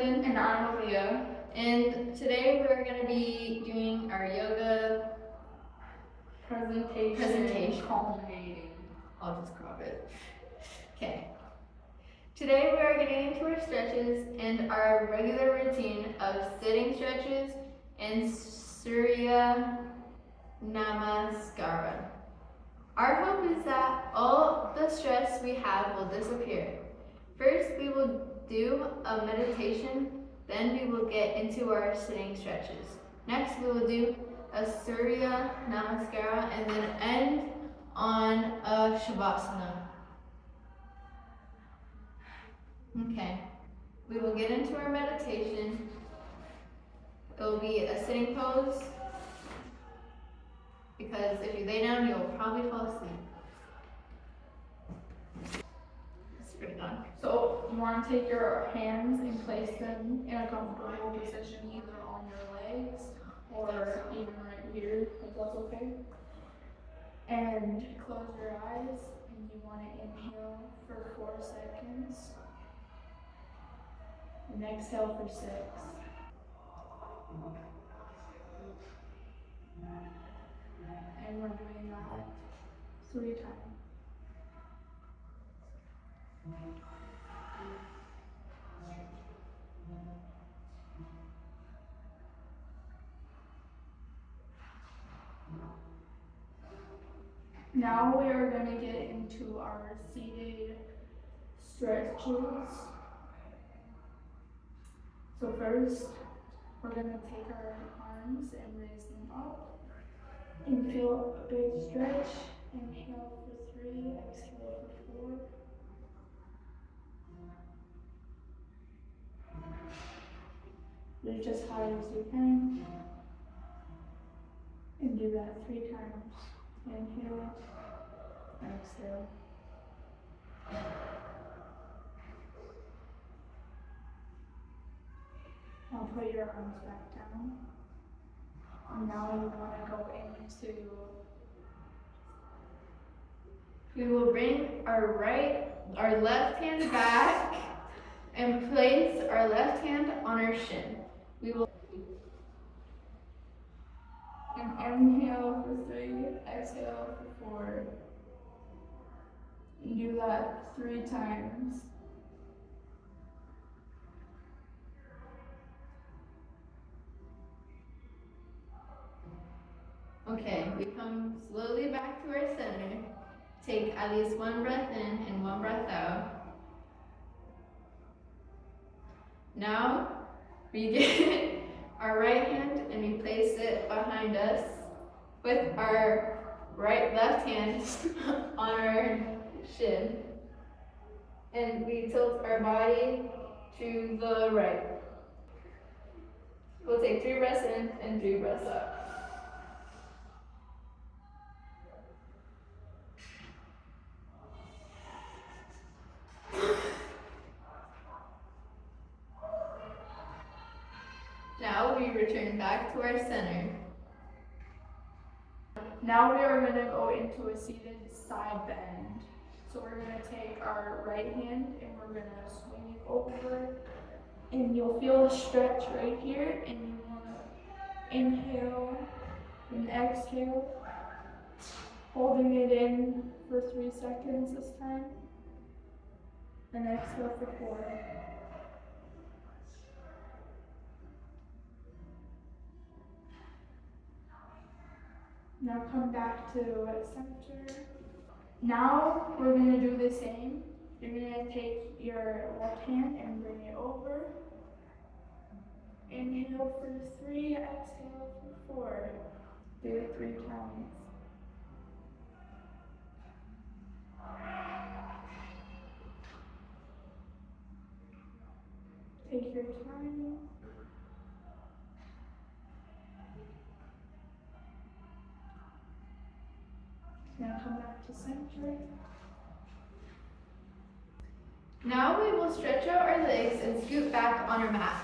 Lyndon. And I'm Leah. And today we're going to be doing our yoga Presentation. Culminating. I'll just crop it. Okay. Today we are getting into our stretches and our regular routine of sitting stretches and Surya Namaskara. Our hope is that all the stress we have will disappear. First, we will do a meditation, then we will get into our sitting stretches. Next, we will do a Surya Namaskara and then end on a Shavasana. Okay, we will get into our meditation. It will be a sitting pose because if you lay down, you'll probably fall asleep. So you want to take your hands and place them in a comfortable position, either on your legs or even right here, if that's okay. And close your eyes, and you want to inhale for 4 seconds. And exhale for 6. And we're doing that 3 times. Now we are going to get into our seated stretches. So first, we're going to take our arms and raise them up and feel a big stretch. Inhale for 3, exhale for 4. Reach as high as you can and do that 3 times. Inhale, exhale. Now put your arms back down. And now you want to go into. We will bring our left hand back and place our left hand on our shin. We will Inhale for 3, exhale for 4. And do that 3 times. Okay, we come slowly back to our center. Take at least 1 breath in and 1 breath out. Now, we get our right hand and we place it behind us with our left hand on our shin. And we tilt our body to the right. We'll take 3 breaths in and 3 breaths out. Now we return back to our center. Now we are going to go into a seated side bend. So we're going to take our right hand and we're going to swing it over. And you'll feel a stretch right here. And you want to inhale and exhale. Holding it in for 3 seconds this time. And exhale for 4. Now come back to center. Now we're going to do the same. You're going to take your left hand and bring it over. Inhale for 3, exhale for 4. Do it 3 times. Take your time. Now come back to center. Now we will stretch out our legs and scoot back on our mat.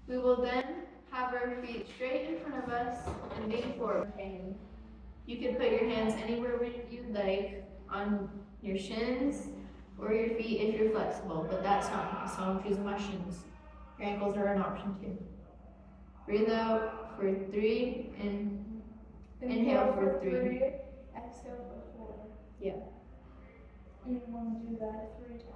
We will then have our feet straight in front of us and lean forward. You can put your hands anywhere you'd like, on your shins or your feet if you're flexible, but that's not so I'm choosing my shoes. Your ankles are an option too. Breathe out for 3 and inhale for 3. Exhale for 4. Yeah. And you want to do that 3 times.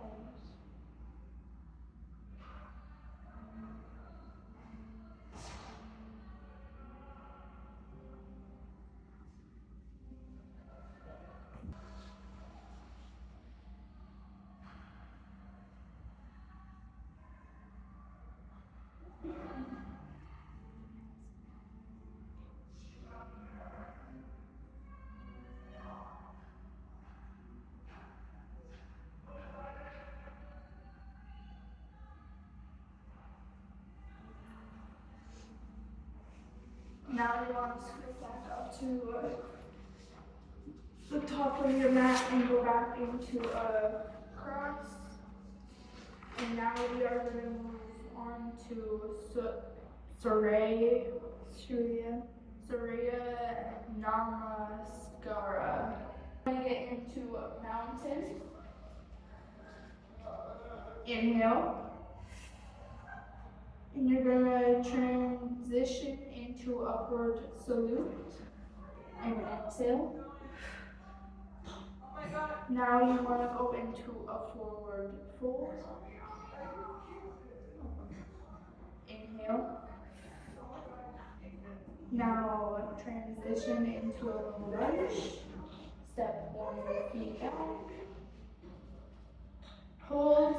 Now you want to scoot back up to the top of your mat and go back into a cross. And now we are going to move on to Surya Namaskara. We're going to get into a mountain. Inhale. And you're going to transition into upward salute. And exhale. Now you want to go into a forward fold. Inhale. Now transition into a little lunge. Step 1 feet back. Hold.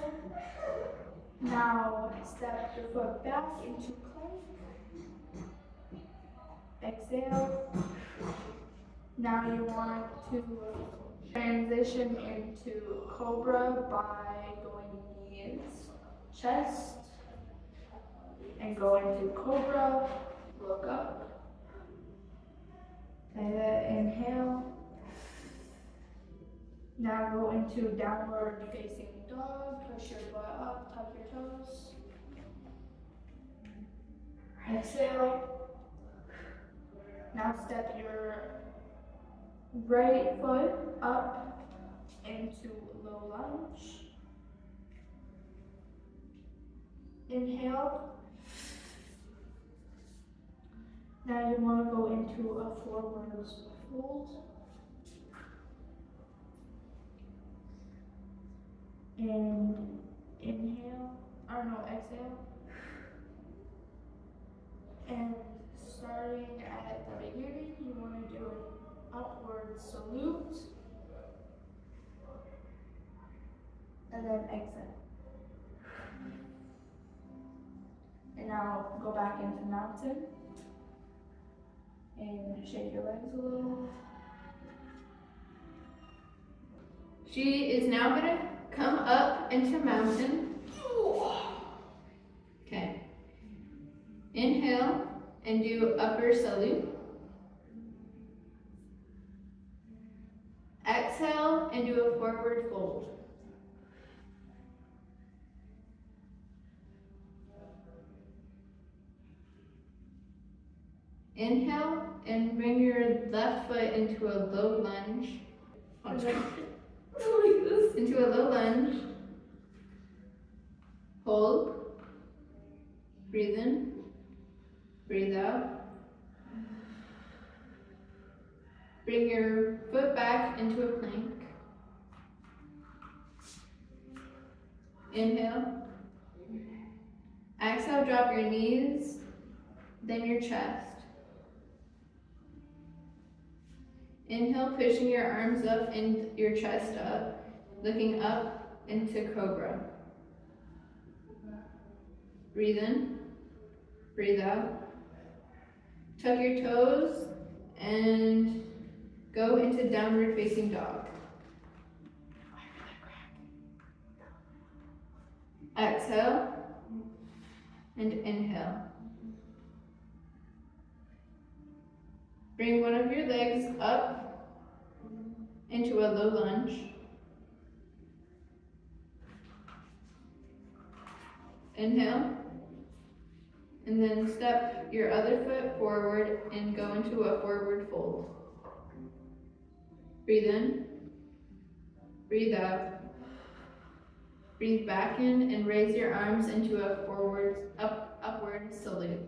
Now step your foot back into plank. Exhale. Now you want to transition into cobra by going knees, chest, and go into cobra. Look up. Inhale. Now go into downward facing dog. Push your butt up, tuck your toes. Exhale. Now step your right foot up into low lunge. Inhale. Now you want to go into a forward fold. And exhale. And starting at the beginning, you want to do an upward salute. And then exhale. And now go back into mountain. And shake your legs a little. She is now going to come up into mountain. Okay. Inhale and do upper salute. Exhale and do a forward fold. Inhale and bring your left foot into a low lunge. Into a low lunge. Hold. Breathe in. Breathe out. Bring your foot back into a plank. Inhale. Exhale, drop your knees, then your chest. Inhale, pushing your arms up and your chest up, looking up into cobra. Breathe in, breathe out. Tuck your toes and go into downward facing dog. Exhale and inhale. Bring one of your legs up into a low lunge. Inhale. And then step your other foot forward and go into a forward fold. Breathe in. Breathe out. Breathe back in and raise your arms into a upward salute.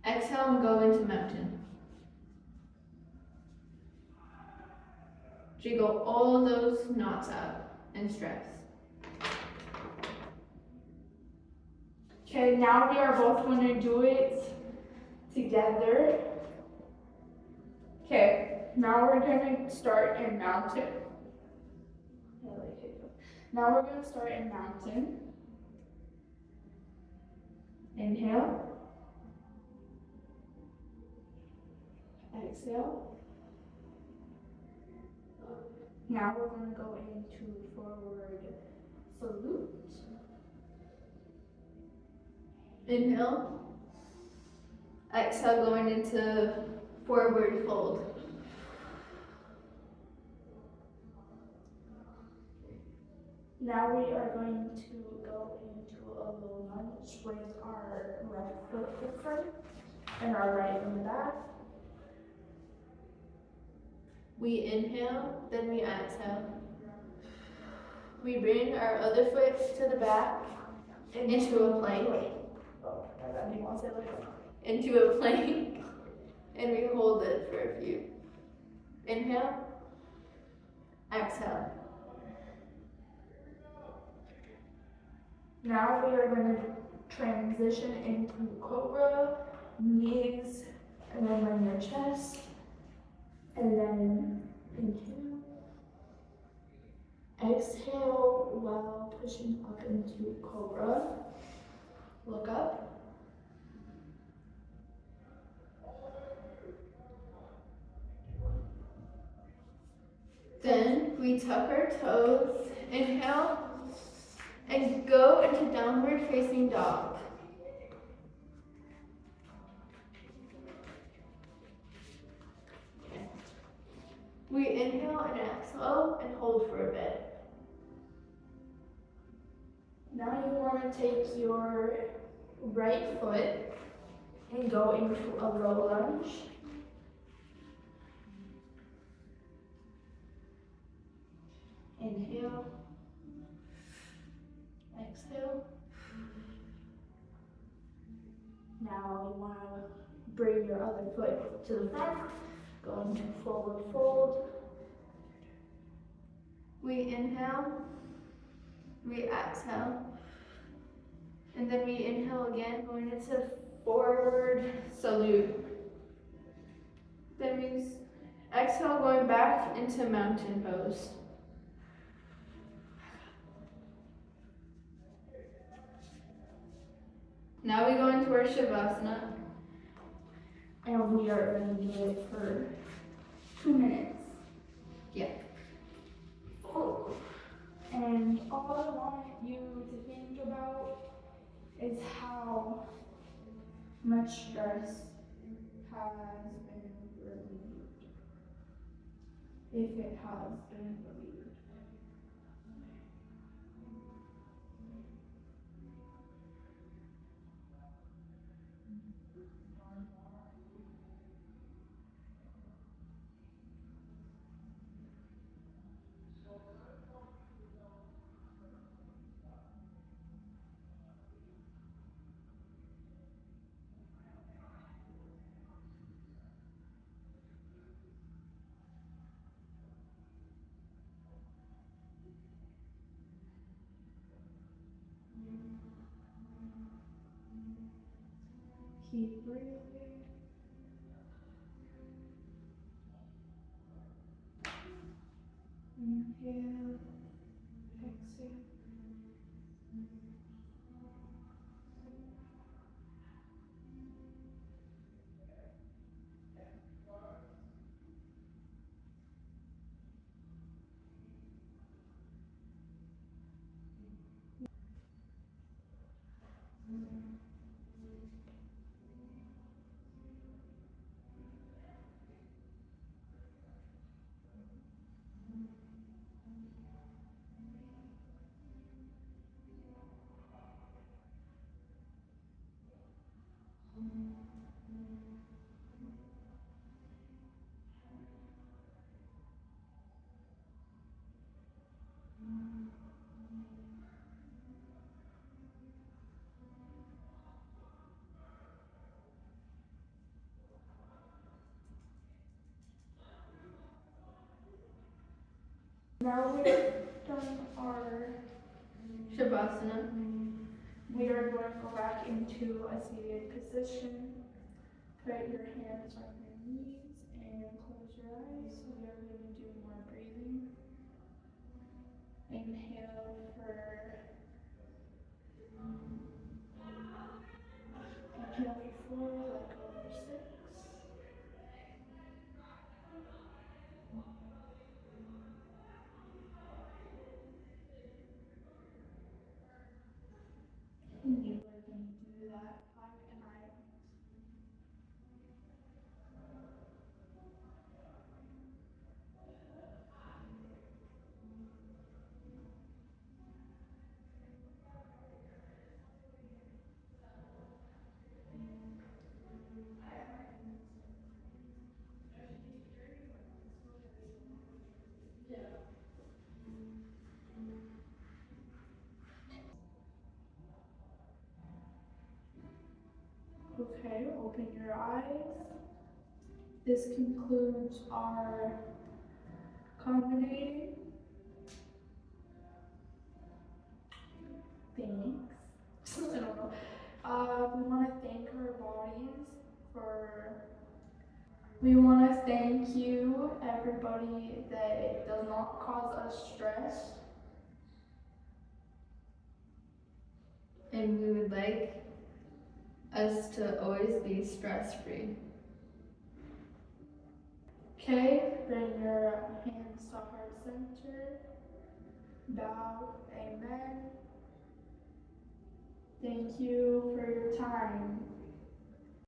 Exhale and go into mountain. Jiggle all those knots out and stress. Okay, now we are both going to do it together. Okay, now we're going to start in mountain. Now we're going to start in mountain. Inhale. Exhale. Now we're going to go into forward salute. Inhale. Exhale, going into forward fold. Now we are going to go into a low lunge with our left foot in front and our right in the back. We inhale, then we exhale. We bring our other foot to the back into a plank. Into a plank, and we hold it for a few. Inhale, exhale. Now we are going to transition into cobra, knees, and then on your chest, and then inhale. Exhale while pushing up into cobra. Look up. Then we tuck our toes, inhale, and go into downward facing dog. We inhale and exhale and hold for a bit. Now you want to take your right foot and go into a low lunge. Inhale. Exhale. Now you want to bring your other foot to the front, go into forward fold. We inhale, we exhale, and then we inhale again, going into forward salute. Then we exhale, going back into mountain pose. Now we go into our Shavasana. And we are going to do it for 2 minutes. Yeah. Oh. And all I want you to think about is how much stress has been relieved. If it has been relieved. Keep breathing. Inhale, exhale. Now we have done our, Shavasana. we are going to go back into a seated position. Put your hands on your knees and close your eyes. We are going to do more breathing. Inhale for 4, let go for 6. And you are going to do that 5 times. Okay, open your eyes. This concludes our culminating. Thanks. I don't know. We want to thank our bodies for. We want to thank you, everybody, that it does not cause us stress. And we would like us to always be stress free. Okay, bring your hands to heart center. Bow, amen. Thank you for your